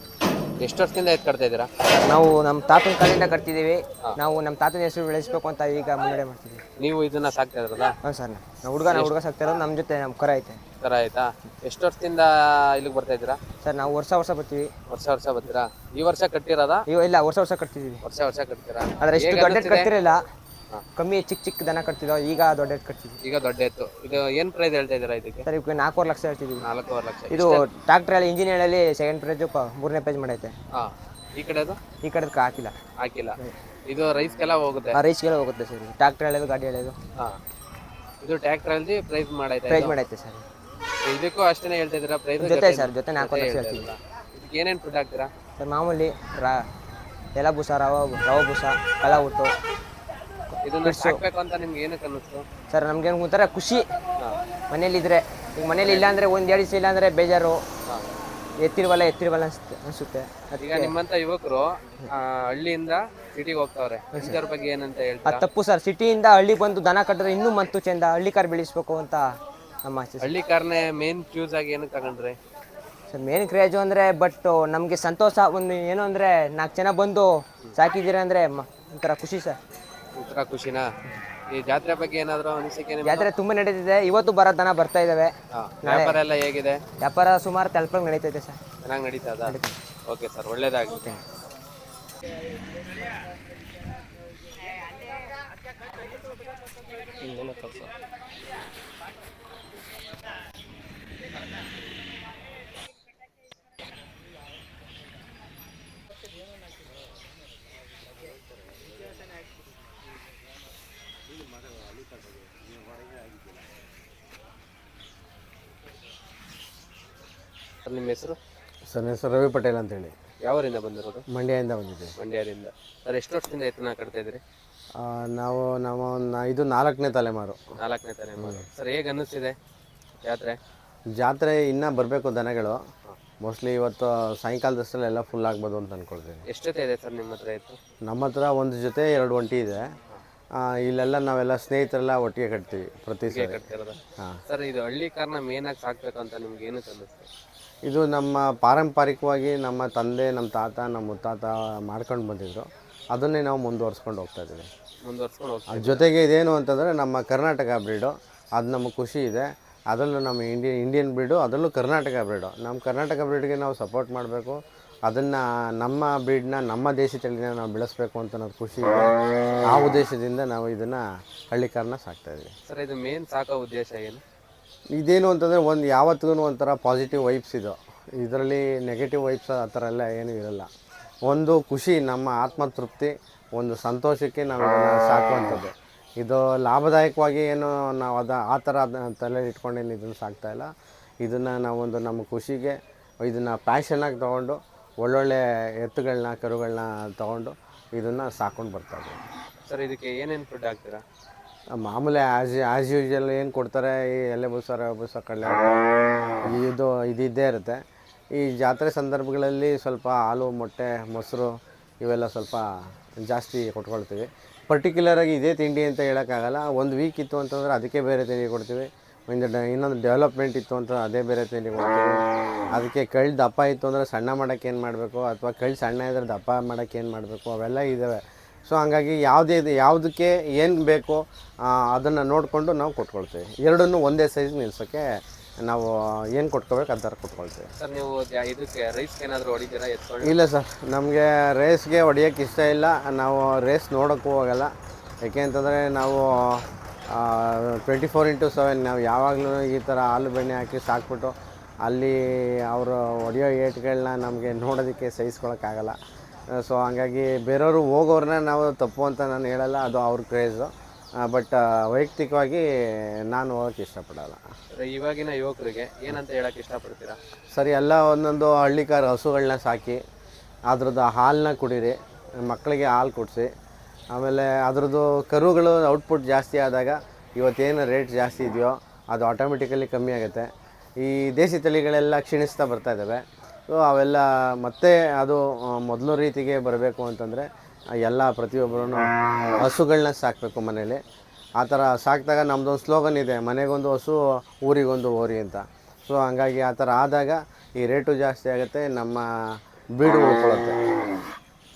ಎಷ್ಟು ವರ್ಷದಿಂದ ಎತ್ತು ಕಟ್ತಾ ಇದ್ದೀರಾ? ನಾವು ನಮ್ಮ ತಾತನ ಕಾಲದಿಂದ ಕಟ್ತಿದ್ದೀವಿ. ನಾವು ನಮ್ಮ ತಾತನ ಹೆಸರು ಬೆಳೆಸಬೇಕು ಅಂತ ಈಗ ಮುನ್ನಡೆ ಮಾಡ್ತಿದ್ದೀವಿ. ನೀವು ಇದನ್ನ ಸಾಕ್ತಾ ಇದ್ರಲ್ಲ? ಹಾಂ ಸರ್, ನಾವು ಹುಡುಗ ಸಾಕ್ತಾ ಇರೋದು. ನಮ್ಮ ಜೊತೆ ನಮ್ಮ ಕರ ಐತೆ. ಥರ ಆಯ್ತಾ? ಎಷ್ಟು ವರ್ಷದಿಂದ ಇಲ್ಲಿಗೆ ಬರ್ತಾ ಇದ್ದೀರಾ ಸರ್ ನಾವು ವರ್ಷ ಬರ್ತೀವಿ. ವರ್ಷ ಬರ್ತೀರಾ? ಈ ವರ್ಷ ಕಟ್ಟಿರೋದಾ? ಇಲ್ಲ, ವರ್ಷ ಕಟ್ತಿದ್ದೀವಿ. ವರ್ಷ ಕಟ್ತೀರಾ? ಆದರೆ ಎಷ್ಟು ದೊಡ್ಡ ಎತ್ತು ಕಟ್ತಿರಲಿಲ್ಲ, ಕಮ್ಮಿ ಚಿಕ್ಕ ದನ ಕಟ್ತಿದ್ದೋ. ಈಗ ದೊಡ್ಡ ಎತ್ತು ಕಟ್ತಿದ್ವಿ. ಈಗ ದೊಡ್ಡ ಎತ್ತು. ಇದು ಏನು ಪ್ರೈಸ್ ಹೇಳ್ತಾ ಇದ್ದೀರಾ ಇದಕ್ಕೆ? ಸರ್ ಈಗ 4.5 ಲಕ್ಷ ಹೇಳ್ತಿದ್ದೀವಿ. 4.5 ಲಕ್ಷ. ಇದು ಟ್ರಾಕ್ಟ್ರಲ್ಲಿ ಇಂಜಿನ್ ಹೇಳಲ್ಲಿ ಸೆಕೆಂಡ್ ಪ್ರೈಜು 3ನೇ ಪ್ರೈಜ್ ಮಾಡೈತೆ. ಹಾಂ, ಈ ಕಡೆದು ಈ ಕಡೆದಕ್ಕೆ ಹಾಕಿಲ್ಲ. ಇದು ರೈಸ್ಗೆಲ್ಲ ಹೋಗುತ್ತೆ? ರೈಸ್ಗೆಲ್ಲ ಹೋಗುತ್ತೆ ಸರ್. ಟ್ರಾಕ್ಟರ್ ಎಳೆದು, ಗಾಡಿ ಎಳೆದು. ಹಾಂ, ಇದು ಟ್ರ್ಯಾಕ್ಟ್ರಲ್ಲಿ ಪ್ರೈಸ್ ಮಾಡೈತೆ ಸರ್. ಇದಕ್ಕೂ ಅಷ್ಟೇ ಹೇಳ್ತಾ ಇದ್ದೀರಾ ಪ್ರೈಸ್? ಜೊತೆ 4 ಲಕ್ಷ ಹೇಳ್ತೀವಿ. ಇದಕ್ಕೆ ಏನೇನು ಫುಡ್ ಹಾಕ್ತೀರಾ? ಸರ್ ಮಾಮೂಲಿ ಎಲೆ ಬೂಸ, ರವೆ ಬೂಸ, ಕಳ ಹುಟ್ಟು. ಇದನ್ನ ಸಾಕ್ಬೇಕು ಅಂತ ನಿಮ್ಗೆ ಏನಕ್ಕೆ ಅನ್ನಿಸ್ತು? ಸರ್ ನಮ್ಗೆ ಒಂಥರ ಖುಷಿ ಮನೇಲಿದ್ರೆ. ಈಗ ಮನೇಲಿ ಇಲ್ಲ ಅಂದರೆ ಒಂದು ದಿವಸ ಇಲ್ಲ ಅಂದರೆ ಬೇಜಾರು. ಎತ್ತಿರವಲ್ಲ ಅನಿಸುತ್ತೆ. ಈಗ ನಿಮ್ಮಂಥ ಯುವಕರು ಹಳ್ಳಿಯಿಂದ ಸಿಟಿಗೆ ಹೋಗ್ತಾವ್ರೆ, ಇದ್ರ ಬಗ್ಗೆ ಏನಂತ ಹೇಳ್ತಾರೆ? ಅದು ತಪ್ಪು ಸರ್. ಸಿಟಿಯಿಂದ ಹಳ್ಳಿಗೆ ಬಂದು ದನ ಕಟ್ಟಿದ್ರೆ ಇನ್ನೂ ಮಂತು ಚೆಂದ. ಹಳ್ಳಿ ಕಾರ್ ಬೆಳೆಸ್ಬೇಕು ಅಂತ ನಮ್ಮ ಆಸೆ. ಹಳ್ಳಿ ಕಾರ್ನೇ ಮೇನ್ ಫ್ಯೂಸ್ ಆಗಿ ಏನಕ್ಕೆ ತಗೊಂಡ್ರೆ? ಸರ್ ಮೇನ್ ಕ್ರೇಜು ಅಂದರೆ, ಬಟ್ ನಮಗೆ ಸಂತೋಷ. ಒಂದು ಏನು ಅಂದರೆ 4 ಜನ ಬಂದು ಸಾಕಿದ್ದೀರ ಅಂದರೆ ಒಂಥರ ಖುಷಿ ಸರ್. ಒಂಥರ ಖುಷಿನಾ? ಈ ಜಾತ್ರೆ ಬಗ್ಗೆ ಏನಾದರೂ ಅನಿಸಿಕೆ? ಜಾತ್ರೆ ತುಂಬ ನಡೀತಿದೆ. ಇವತ್ತು ಬರೋ ದನ ಬರ್ತಾ ಇದ್ದಾವೆ. ವ್ಯಾಪಾರ ಎಲ್ಲ ಹೇಗಿದೆ? ವ್ಯಾಪಾರ ಸುಮಾರು ತಲುಪಂಗೆ ನಡೀತೈತೆ ಸರ್. ಚೆನ್ನಾಗಿ ನಡೀತದ? ಓಕೆ ಸರ್, ಒಳ್ಳೇದಾಗುತ್ತೆ. ನಿಮ್ಮ ಹೆಸರು? ಸರ್ ನನ್ನ ಹೆಸರು ರವಿ ಪಟೇಲ್ ಅಂತೇಳಿ. ಯಾವರಿಂದ ಬಂದಿರೋದು? ಮಂಡ್ಯದಿಂದ ಬಂದಿದ್ದೀವಿ. ಮಂಡ್ಯದಿಂದ. ಸರ್ ಎಷ್ಟು ವರ್ಷದಿಂದ ಎತ್ತನ ಕಟ್ತಾ ಇದ್ರಿ? ಇದು 4ನೇ ತಲೆಮಾರು. 4ನೇ ತಲೆಮಾರು. ಸರ್ ಹೇಗೆ ಅನ್ನಿಸ್ತಿದೆ ಜಾತ್ರೆ? ಇನ್ನೂ ಬರಬೇಕು ದನಗಳು. ಮೋಸ್ಟ್ಲಿ ಇವತ್ತು ಸಾಯಂಕಾಲದಷ್ಟರಲ್ಲಿ ಎಲ್ಲ ಫುಲ್ ಆಗ್ಬೋದು ಅಂತ ಅಂದ್ಕೊಳ್ತೀನಿ. ಎಷ್ಟು ಜೊತೆ ಇದೆ ಸರ್ ನಿಮ್ಮ ಹತ್ರ ಎತ್ತು? ನಮ್ಮ ಹತ್ರ 1 ಜೊತೆ 2 ಒಂಟಿ ಇದೆ. ಇಲ್ಲೆಲ್ಲ ನಾವೆಲ್ಲ ಸ್ನೇಹಿತರೆಲ್ಲ ಒಟ್ಟಿಗೆ ಕಟ್ತೀವಿ ಪ್ರತಿ ಸಲ. ಕಟ್ತಿರೋದು? ಸರ್ ಇದು ಹಳ್ಳಿ ಕಾರ್ನ ಮೇನಾಗಿ ಸಾಕ್ಬೇಕು ಅಂತ ನಿಮ್ಗೆ ಏನು ಅನ್ನಿಸ್ತು? ಇದು ನಮ್ಮ ಪಾರಂಪರಿಕವಾಗಿ ನಮ್ಮ ತಂದೆ, ನಮ್ಮ ತಾತ, ನಮ್ಮ ಮುತ್ತಾತ ಮಾಡ್ಕೊಂಡು ಬಂದಿದ್ರು. ಅದನ್ನೇ ನಾವು ಮುಂದುವರ್ಸ್ಕೊಂಡು ಹೋಗ್ತಾ ಇದ್ದೀವಿ. ಅದ್ರ ಜೊತೆಗೆ ಇದೇನು ಅಂತಂದರೆ ನಮ್ಮ ಕರ್ನಾಟಕ ಬ್ರೀಡು, ಅದು ನಮಗೆ ಖುಷಿ ಇದೆ. ಅದರಲ್ಲೂ ನಮ್ಮ ಇಂಡಿಯನ್ ಬ್ರೀಡು, ಅದರಲ್ಲೂ ಕರ್ನಾಟಕ ಬ್ರೀಡು. ನಮ್ಮ ಕರ್ನಾಟಕ ಬ್ರೀಡ್ಗೆ ನಾವು ಸಪೋರ್ಟ್ ಮಾಡಬೇಕು. ಅದನ್ನು ನಮ್ಮ ಬ್ರೀಡ್ನ, ನಮ್ಮ ದೇಶಿ ತಳಿನ ನಾವು ಬೆಳೆಸಬೇಕು ಅಂತ ಅನ್ನೋದು ಖುಷಿ ಇದೆ. ಆ ಉದ್ದೇಶದಿಂದ ನಾವು ಇದನ್ನು ಹಳ್ಳಿಕಾರನ್ನ ಸಾಕ್ತಾಯಿದ್ವಿ. ಸರ್ ಇದು ಮೇನ್ ಸಾಕೋ ಉದ್ದೇಶ ಏನು? ಇದೇನು ಅಂತಂದರೆ ಯಾವತ್ತಿಗೂ ಒಂಥರ ಪಾಸಿಟಿವ್ ವೈಬ್ಸ್ ಇದು. ಇದರಲ್ಲಿ ನೆಗೆಟಿವ್ ವೈಬ್ಸ್ ಆ ಥರ ಎಲ್ಲ ಏನೂ ಇರಲ್ಲ. ಒಂದು ಖುಷಿ, ನಮ್ಮ ಆತ್ಮತೃಪ್ತಿ, ಒಂದು ಸಂತೋಷಕ್ಕೆ ನಾವು ಇದನ್ನು ಸಾಕುವಂಥದ್ದು. ಇದು ಲಾಭದಾಯಕವಾಗಿ ಏನು ನಾವು ಆ ಥರ ತಲೆಯಲ್ಲಿ ಇಟ್ಕೊಂಡೇನು ಇದನ್ನು ಸಾಕ್ತಾಯಿಲ್ಲ. ಇದನ್ನು ನಾವೊಂದು ನಮ್ಮ ಖುಷಿಗೆ ಇದನ್ನು ಪ್ಯಾಷನಾಗಿ ತೊಗೊಂಡು ಒಳ್ಳೊಳ್ಳೆ ಎತ್ತುಗಳನ್ನ, ಕರುಗಳನ್ನ ತೊಗೊಂಡು ಇದನ್ನು ಸಾಕೊಂಡು ಬರ್ತಾಯಿದ್ದೀವಿ. ಸರ್ ಇದಕ್ಕೆ ಏನೇನು ಫುಡ್ ಹಾಕ್ತೀರಾ? ಮಾಮೂಲಿ ಆ್ಯಸ್ ಯೂಶ್ವಲ್ ಏನು ಕೊಡ್ತಾರೆ, ಈ ಎಲೆ ಬೂಸ, ರವೆ ಬೂಸ, ಕಡಲೆ ಇದಿದ್ದೇ ಇರುತ್ತೆ. ಈ ಜಾತ್ರೆ ಸಂದರ್ಭಗಳಲ್ಲಿ ಸ್ವಲ್ಪ ಹಾಲು, ಮೊಟ್ಟೆ, ಮೊಸರು ಇವೆಲ್ಲ ಸ್ವಲ್ಪ ಜಾಸ್ತಿ ಕೊಟ್ಕೊಳ್ತೀವಿ. ಪರ್ಟಿಕ್ಯುಲರಾಗಿ ಇದೇ ತಿಂಡಿ ಅಂತ ಹೇಳೋಕ್ಕಾಗಲ್ಲ. ಒಂದು ವೀಕ್ ಇತ್ತು ಅಂತಂದರೆ ಅದಕ್ಕೆ ಬೇರೆ ತಿಂಡಿ ಕೊಡ್ತೀವಿ. ಇನ್ನೊಂದು ಡೆವಲಪ್ಮೆಂಟ್ ಇತ್ತು ಅಂತ ಅದೇ ಬೇರೆ ತಿಂಡಿ ಕೊಡ್ತೀವಿ. ಅದಕ್ಕೆ ಕಳ್ಳು ದಪ್ಪ ಇತ್ತು ಅಂದರೆ ಸಣ್ಣ ಮಾಡೋಕ್ಕೆ ಏನು ಮಾಡಬೇಕು, ಅಥವಾ ಕಳ್ಳು ಸಣ್ಣ ಇದ್ದರೆ ದಪ್ಪ ಮಾಡೋಕ್ಕೆ ಏನು ಮಾಡಬೇಕು, ಅವೆಲ್ಲ ಇದ್ದಾವೆ. ಸೊ ಹಂಗಾಗಿ ಯಾವುದಕ್ಕೆ ಏನು ಬೇಕೋ ಅದನ್ನು ನೋಡಿಕೊಂಡು ನಾವು ಕೊಟ್ಕೊಳ್ತೀವಿ. ಎರಡನ್ನೂ ಒಂದೇ ಸೈಜ್ ನಿಲ್ಸೋಕ್ಕೆ ನಾವು ಏನು ಕೊಟ್ಕೋಬೇಕು ಆ ಥರ ಕೊಟ್ಕೊಳ್ತೀವಿ. ಸರ್ ನೀವು ಇದಕ್ಕೆ ರೈಸ್ಗೆ ಏನಾದರೂ ಹೊಡಿತೀರಾ ಎತ್ಕೊಂಡು? ಇಲ್ಲ ಸರ್, ನಮಗೆ ರೇಸ್ಗೆ ಹೊಡಿಯೋಕ್ಕೆ ಇಷ್ಟ ಇಲ್ಲ. ನಾವು ರೇಸ್ ನೋಡೋಕ್ಕೂ ಹೋಗಲ್ಲ. ಯಾಕೆ ಅಂತಂದರೆ ನಾವು 24x7 ನಾವು ಯಾವಾಗಲೂ ಈ ಥರ ಹಾಲು ಬೆಣ್ಣೆ ಹಾಕಿ ಸಾಕ್ಬಿಟ್ಟು ಅಲ್ಲಿ ಅವರು ಹೊಡೆಯೋ ಏಟ್ಗಳನ್ನ ನಮಗೆ ನೋಡೋದಕ್ಕೆ ಸಹಿಸ್ಕೊಳಕ್ಕಾಗಲ್ಲ. ಸೊ ಹಂಗಾಗಿ ಬೇರೆಯವರು ಹೋಗೋರನ್ನ ನಾವು ತಪ್ಪು ಅಂತ ನಾನು ಹೇಳಲ್ಲ, ಅದು ಅವ್ರ ಕ್ರೇಜು. ಬಟ್ ವೈಯಕ್ತಿಕವಾಗಿ ನಾನು ಹೋಗೋಕ್ಕೆ ಇಷ್ಟಪಡಲ್ಲ. ಇವಾಗಿನ ಯುವಕರಿಗೆ ಏನಂತ ಹೇಳೋಕ್ಕೆ ಇಷ್ಟಪಡ್ತೀರಾ? ಸರಿ, ಎಲ್ಲ ಒಂದೊಂದು ಹಳ್ಳಿಕಾರ ಹಸುಗಳನ್ನ ಸಾಕಿ ಅದ್ರದ್ದು ಹಾಲನ್ನ ಕುಡೀರಿ, ಮಕ್ಕಳಿಗೆ ಹಾಲು ಕೊಡಿಸಿ. ಆಮೇಲೆ ಅದ್ರದ್ದು ಕರುಗಳು ಔಟ್ಪುಟ್ ಜಾಸ್ತಿ ಆದಾಗ ಇವತ್ತೇನು ರೇಟ್ ಜಾಸ್ತಿ ಇದೆಯೋ ಅದು ಆಟೋಮೆಟಿಕಲಿ ಕಮ್ಮಿ ಆಗುತ್ತೆ. ಈ ದೇಸಿ ತಳಿಗಳೆಲ್ಲ ಕ್ಷೀಣಿಸ್ತಾ ಬರ್ತಾಯಿದ್ದಾವೆ. ಸೊ ಅವೆಲ್ಲ ಮತ್ತೆ ಅದು ಮೊದಲು ರೀತಿಗೆ ಬರಬೇಕು ಅಂತಂದರೆ ಎಲ್ಲ ಪ್ರತಿಯೊಬ್ಬರೂ ಹಸುಗಳನ್ನ ಸಾಕಬೇಕು ಮನೇಲಿ. ಆ ಥರ ಸಾಕಿದಾಗ ನಮ್ಮದೊಂದು ಸ್ಲೋಗನ್ ಇದೆ, ಮನೆಗೊಂದು ಹಸು ಊರಿಗೊಂದು ಓರಿ ಅಂತ. ಸೊ ಹಂಗಾಗಿ ಆ ಥರ ಆದಾಗ ಈ ರೇಟು ಜಾಸ್ತಿ ಆಗುತ್ತೆ, ನಮ್ಮ ಬ್ರೀಡ್ ಉಳ್ಕೊಳ್ಳುತ್ತೆ.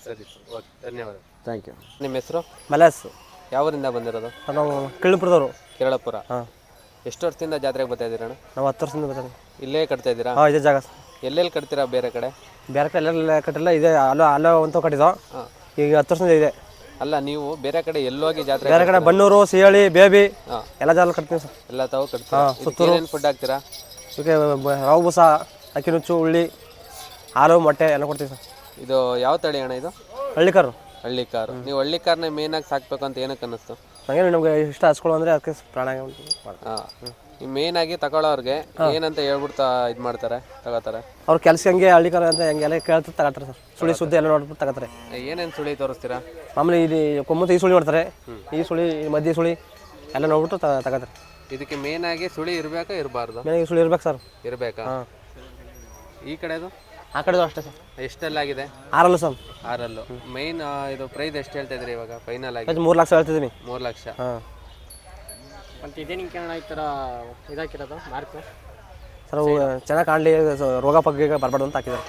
ಸರಿ ಸರ್, ಓಕೆ, ಧನ್ಯವಾದ. Thank you. ನಿಮ್ಮ ಹೆಸರು? ಮಲೇಸ್ ಯಾವರಿಂದ ಬಂದಿರೋದು? ನಾವು ಕಿಳ್ಪುರದವರು. ಕೇರಳಪುರ. ಹಾಂ. ಎಷ್ಟು ವರ್ಷದಿಂದ ಜಾತ್ರೆಗೆ ಬರ್ತಾ ಇದ್ದೀರಣ್ಣ? ನಾವು 10 ವರ್ಷದಿಂದ ಬರ್ತಾರೆ. ಇಲ್ಲೇ ಕಟ್ತಾ ಇದ್ದೀರಾ? ಹಾಂ, ಇದೇ ಜಾಗ. ಎಲ್ಲೆಲ್ಲಿ ಕಟ್ತೀರಾ ಬೇರೆ ಕಡೆ? ಬೇರೆ ಕಡೆ ಎಲ್ಲ ಕಟ್ಟಿಲ್ಲ, ಇದೆ ಅಲ್ಲೋ ಅಂತ ಕಟ್ಟಿದ್ದು. ಈಗ 10 ವರ್ಷದಿಂದ ಇದೆ. ಅಲ್ಲ, ನೀವು ಬೇರೆ ಕಡೆ ಎಲ್ಲೋಗಿ ಜಾತ್ರೆ? ಬೇರೆ ಕಡೆ ಬನ್ನೂರು, ಸಿಹಳಿ, ಬೇಬಿ ಎಲ್ಲ ಜಾಗ ಕಟ್ತೀವಿ ಸರ್. ಎಲ್ಲ ತಾವು ಕಟ್ತೀರಾ? ಏನೇನು ಫುಡ್ ಹಾಕ್ತೀರಾ? ಇದಕ್ಕೆ ರವೆ ಬೂಸ, ಅಕ್ಕಿ ನುಚ್ಚು, ಉಳ್ಳಿ, ಹಾಲು, ಮೊಟ್ಟೆ ಎಲ್ಲ ಕೊಡ್ತೀವಿ ಸರ್. ಇದು ಯಾವ ತಳಿ ಅಣ್ಣ ಇದು? ಹಳ್ಳಿಕಾರು. ಹಳ್ಳಿಕಾರು. ನೀವು ಹಳ್ಳಿಕಾರನ್ನ ಮೇನಾಗಿ ಸಾಕ್ಬೇಕು ಅಂತ ಏನಕ್ಕೆ ಅನ್ನಿಸ್ತು? ಹಾಗೆ ನಮಗೆ ಇಷ್ಟ ಹಚ್ಕೊಳ್ಳೋ ಅಂದರೆ ಅದಕ್ಕೆ ಪ್ರಾಣ. ಹಾಂ, ಈ ಮೇನಾಗಿ ತಗೊಳ್ಳೋರ್ಗೆ ಏನಂತ ಹೇಳ್ಬಿಡ್ತಾ ಇದು ಮಾಡ್ತಾರೆ, ತಗೋತಾರೆ? ಅವ್ರ ಕೆಲಸ ಹಂಗೆ ಹಳ್ಳಿಕಾರ ಅಂತ ಹಂಗೆಲ್ಲ ಕೇಳ್ತಾ ತಗೋತಾರೆ ಸರ್. ಸುಳಿ ಸುದ್ದಿ ಎಲ್ಲ ನೋಡ್ಬಿಟ್ಟು ತಗೋತಾರೆ. ಏನೇನು ಸುಳಿ ತೋರಿಸ್ತೀರಾ? ಮಾಮೂಲಿ ಇಲ್ಲಿ ಕೊಮ್ಮತ್ತು ಈ ಸುಳಿ ನೋಡ್ತಾರೆ, ಈ ಸುಳಿ, ಮಧ್ಯೆ ಸುಳಿ ಎಲ್ಲ ನೋಡ್ಬಿಟ್ಟು ತಗೋತಾರೆ. ಇದಕ್ಕೆ ಮೇನಾಗಿ ಸುಳಿ ಇರಬೇಕಾ ಇರಬಾರ್ದು? ಮೇನಾಗಿ ಸುಳಿ ಇರ್ಬೇಕು ಸರ್. ಇರಬೇಕಾ? ಈ ಕಡೆದು? ಆ ಕಡೆದು ಅಷ್ಟೇ ಸರ್. ಎಷ್ಟೆಲ್ಲಾಗಿದೆ? 6 ಸರ್. 6. ಮೈನ್ ಇದು ಪ್ರೈಸ್ ಎಷ್ಟು ಹೇಳ್ತಾ ಇದ್ರಿ ಇವಾಗ ಫೈನಲ್ ಆಗಿ? 3 ಲಕ್ಷ ಹೇಳ್ತಿದ್ದೀನಿ. 3 ಲಕ್ಷ. ಹಾಂ. ಮತ್ತು ಇದೇ ನಿಂಗೆ ಈ ಥರ ಇದಾಕಿರೋದು ಮಾರ್ಕು ಸರ್ ಚೆನ್ನಾಗಿ ಕಾಣಲಿ, ರೋಗ ಪಗ್ಗೆ ಬರಬಾರ್ದು ಅಂತ ಹಾಕಿದ್ದಾರೆ.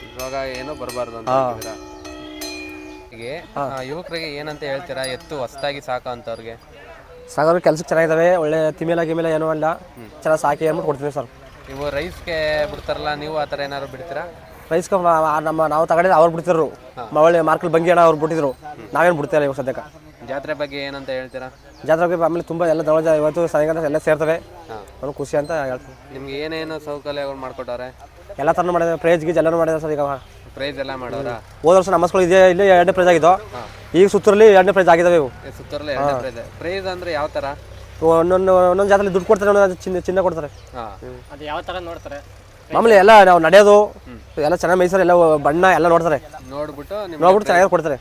ಇವಾಗ ಏನೋ ಬರಬಾರ್ದು ಅಂತ ಹಾಕಿದ್ದೀರಾ? ಹೀಗೆ ಯುವಕರಿಗೆ ಏನಂತ ಹೇಳ್ತೀರಾ, ಎತ್ತು ಹೊಸದಾಗಿ ಸಾಕೋ ಅಂತವ್ರಿಗೆ? ಸಾಗೋರು ಕೆಲ್ಸಕ್ಕೆ ಚೆನ್ನಾಗಿದ್ದಾವೆ, ಒಳ್ಳೆ ತಿಮಿಲ ಗಿಮಿಲ ಏನೂ ಅಲ್ಲ, ಚೆನ್ನಾಗಿ ಸಾಕಿ ಅಂದ್ಬಿಟ್ಟು ಕೊಡ್ತೀವಿ ಸರ್. ನೀವು ರೈಸ್ಗೆ ಬಿಡ್ತಾರಲ್ಲ, ನೀವು ಆ ಥರ ಏನಾದ್ರು ಬಿಡ್ತೀರಾ? ರೈಸ್ಗೆ ನಾವು ತಗೊಂಡಿದ್ದು ಅವ್ರು ಬಿಡ್ತಿದ್ರು, ಒಳ್ಳೆ ಮಾರ್ಕಲ್ ಬಂಗಿ ಅಣ್ಣ ಅವ್ರು ಬಿಟ್ಟಿದ್ರು, ನಾವೇನು ಬಿಡ್ತೀರ ಇವಾಗ ಸದ್ಯಕ್ಕೆ. ಜಾತ್ರೆ ಬಗ್ಗೆ ಏನಂತ ಹೇಳ್ತೀರಾ? ಜಾತ್ರೆ ಬಗ್ಗೆ ಆಮೇಲೆ ತುಂಬ ಎಲ್ಲ ದೊಡ್ಡ ಇವತ್ತು ಸಾಯಂಕಾಲ ಎಲ್ಲ ಸೇರ್ತವೆ, ಅವ್ರು ಖುಷಿ ಅಂತ ಹೇಳ್ತೀವಿ. ನಿಮ್ಗೆ ಏನೇನು ಸೌಕರ್ಯಗಳು ಮಾಡ್ಕೊಟ್ಟಾರೆ? ಎಲ್ಲ ಥರ ಮಾಡಿದ್ರೆ ಪ್ರೈಜ್ ಗೀಜ್ ಎಲ್ಲರೂ ಮಾಡಿದ್ದಾರೆ ಸರ್. ಈಗ ಪ್ರೈಸ್ ಎಲ್ಲ ಮಾಡೋರ? ಹೋದ ವರ್ಷ ನಮ್ಮಸ್ಗಳು ಇದೆ, ಇಲ್ಲಿ 2ನೇ ಪ್ರೈಸ್ ಆಗಿದ್ದು, ಈಗ ಸುತ್ತೂರಲ್ಲಿ 2ನೇ ಪ್ರೈಸ್ ಆಗಿದ್ದಾವೆ ಇವು. ಸುತ್ತೂರಲ್ಲಿ 2ನೇ ಪ್ರೈಸ್. ಪ್ರೈಸ್ ಅಂದರೆ ಯಾವ ಥರ? ಒಂದೊಂದು ಜಾತ್ರೆ ದುಡ್ಡು ಕೊಡ್ತಾರೆ, ಒಂದೊಂದು ಚಿನ್ನ ಕೊಡ್ತಾರೆ. ಅದು ಯಾವ ಥರ ನೋಡ್ತಾರೆ? ಮಾಮೂಲಿ ಎಲ್ಲ ನಾವು ನಡೆಯೋದು ಎಲ್ಲ ಚೆನ್ನಾಗಿ ಮೇಯ್ತಾರೆ, ಎಲ್ಲ ಬಣ್ಣ ಎಲ್ಲ ನೋಡ್ತಾರೆ, ನೋಡ್ಬಿಟ್ಟು ಚೆನ್ನಾಗಿ ಕೊಡ್ತಾರೆ.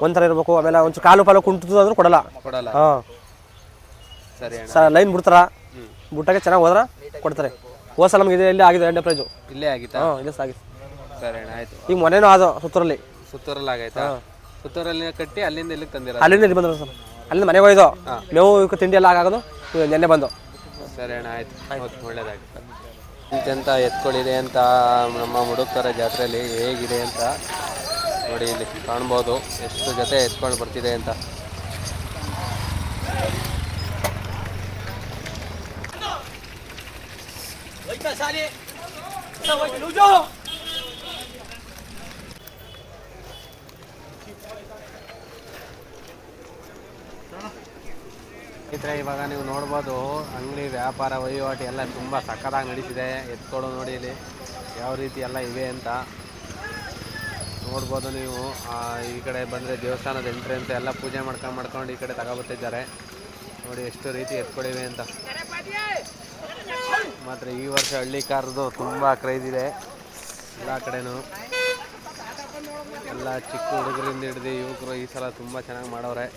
ಒಂಥರ ಇರಬೇಕು. ಆಮೇಲೆ ಒಂಚೂರು ಕಾಲು ಪಾಲು ಕುಂಟು ಅಂದ್ರೂ ಕೊಡಲ್ಲ. ಹಾಂ, ಸರ್ ಲೈನ್ ಬಿಡ್ತಾರ, ಬಿಟ್ಟಾಗೆ ಚೆನ್ನಾಗಿ ಹೋದ್ರೆ ಕೊಡ್ತಾರೆ. ಹೋದ ಸಲ ನಮ್ಗೆ ಇಲ್ಲಿ ಆಗಿದೆ 2ನೇ ಪ್ರೈಜು. ಇಲ್ಲೇ ಆಗಿತ್ತಾ? ಹಾಂ, ಇಲ್ಲೇ ಸಾಗಿ. ಸರಿ ಅಣ್ಣ, ಆಯ್ತು. ಈಗ ಮೊನ್ನೆನೂ ಅದು ಸುತ್ತೂರಲ್ಲಿ. ಸುತ್ತೂರಲ್ಲಿ ಆಗೈತಾ? ಸುತ್ತೂರಲ್ಲಿ ಕಟ್ಟಿ ಅಲ್ಲಿಂದ ಇಲ್ಲಿಗೆ ತಂದಿರ? ಅಲ್ಲಿಂದ ಇಲ್ಲಿ ಬಂದ್ರು ಸರ್. ಅಲ್ಲಿಂದ ಮನೆಗೆ ಹೋಯ್ದು ಮೇವು ತಿಂಡಿ ಎಲ್ಲ ಆಗೋದು ನೆನ್ನೆ ಬಂದು. ಸರಿ ಅಣ್ಣ, ಆಯ್ತು, ಒಳ್ಳೇದಾಗಿ. ಇಂತೆಂತ ಎತ್ಕೊಳ್ಳಿದೆ ಅಂತ ನಮ್ಮ ಮುಡುಕ್ತಾರೆ ಜಾತ್ರೆಯಲ್ಲಿ ಹೇಗಿದೆ ಅಂತ ನೋಡಿ, ಇಲ್ಲಿ ಕಾಣ್ಬೋದು ಎಷ್ಟು ಜೊತೆ ಎತ್ಕೊಂಡು ಬರ್ತಿದೆ ಅಂತ. ಸ್ನೇಹಿತರೆ, ಇವಾಗ ನೀವು ನೋಡ್ಬೋದು ಅಂಗಡಿ ವ್ಯಾಪಾರ ವಹಿವಾಟು ಎಲ್ಲ ತುಂಬ ಸಕ್ಕತ್ತಾಗಿ ನಡೀತಿದೆ. ಎತ್ಕೊಡು ನೋಡಿ ಇಲ್ಲಿ ಯಾವ ರೀತಿ ಎಲ್ಲ ಇವೆ ಅಂತ ನೋಡ್ಬೋದು ನೀವು. ಈ ಕಡೆ ಬಂದರೆ ದೇವಸ್ಥಾನದ ಎಂಟ್ರೆನ್ಸ್ ಎಲ್ಲ ಪೂಜೆ ಮಾಡ್ಕೊಂಡು ಈ ಕಡೆ ತಗೊಬರ್ತಿದ್ದಾರೆ ನೋಡಿ ಎಷ್ಟು ರೀತಿ ಎತ್ಕೊಳಿವೆ ಅಂತ. ಮಾತ್ರ ಈ ವರ್ಷ ಹಳ್ಳಿಕಾರದು ತುಂಬ ಕ್ರೇಜ್ ಇದೆ ಎಲ್ಲ ಕಡೆನೂ. ಎಲ್ಲ ಚಿಕ್ಕ ಹುಡುಗರಿಂದ ಹಿಡಿದು ಯುವಕರು ಈ ಸಲ ತುಂಬ ಚೆನ್ನಾಗಿ ಮಾಡವ್ರೆ.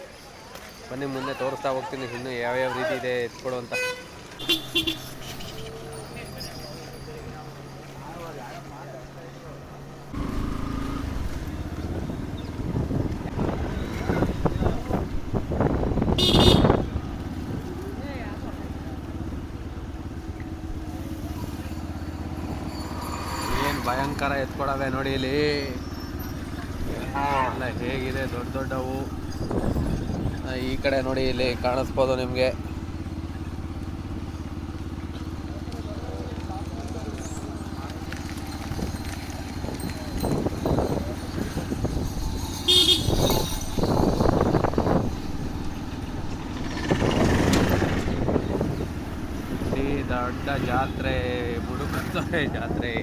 ಬನ್ನಿ ಮುಂದೆ ತೋರಿಸ್ತಾ ಹೋಗ್ತೀನಿ ಇನ್ನೂ ಯಾವ್ಯಾವ ರೀತಿ ಇದೆ ಎತ್ಕೊಡು ಅಂತ. ಏನು ಭಯಂಕರ ಎತ್ಕೊಡವೆ ನೋಡಿ ಇಲ್ಲಿ ಎಲ್ಲ ಹೇಗಿದೆ, ದೊಡ್ಡ ದೊಡ್ಡವು. ಈ ಕಡೆ ನೋಡಿ ಇಲ್ಲಿ ಕಾಣಿಸ್ಬೋದು ನಿಮಗೆ. ದೊಡ್ಡ ಜಾತ್ರೆ, ಮುಡುಕುತ್ತೋರೆ ಜಾತ್ರೆ.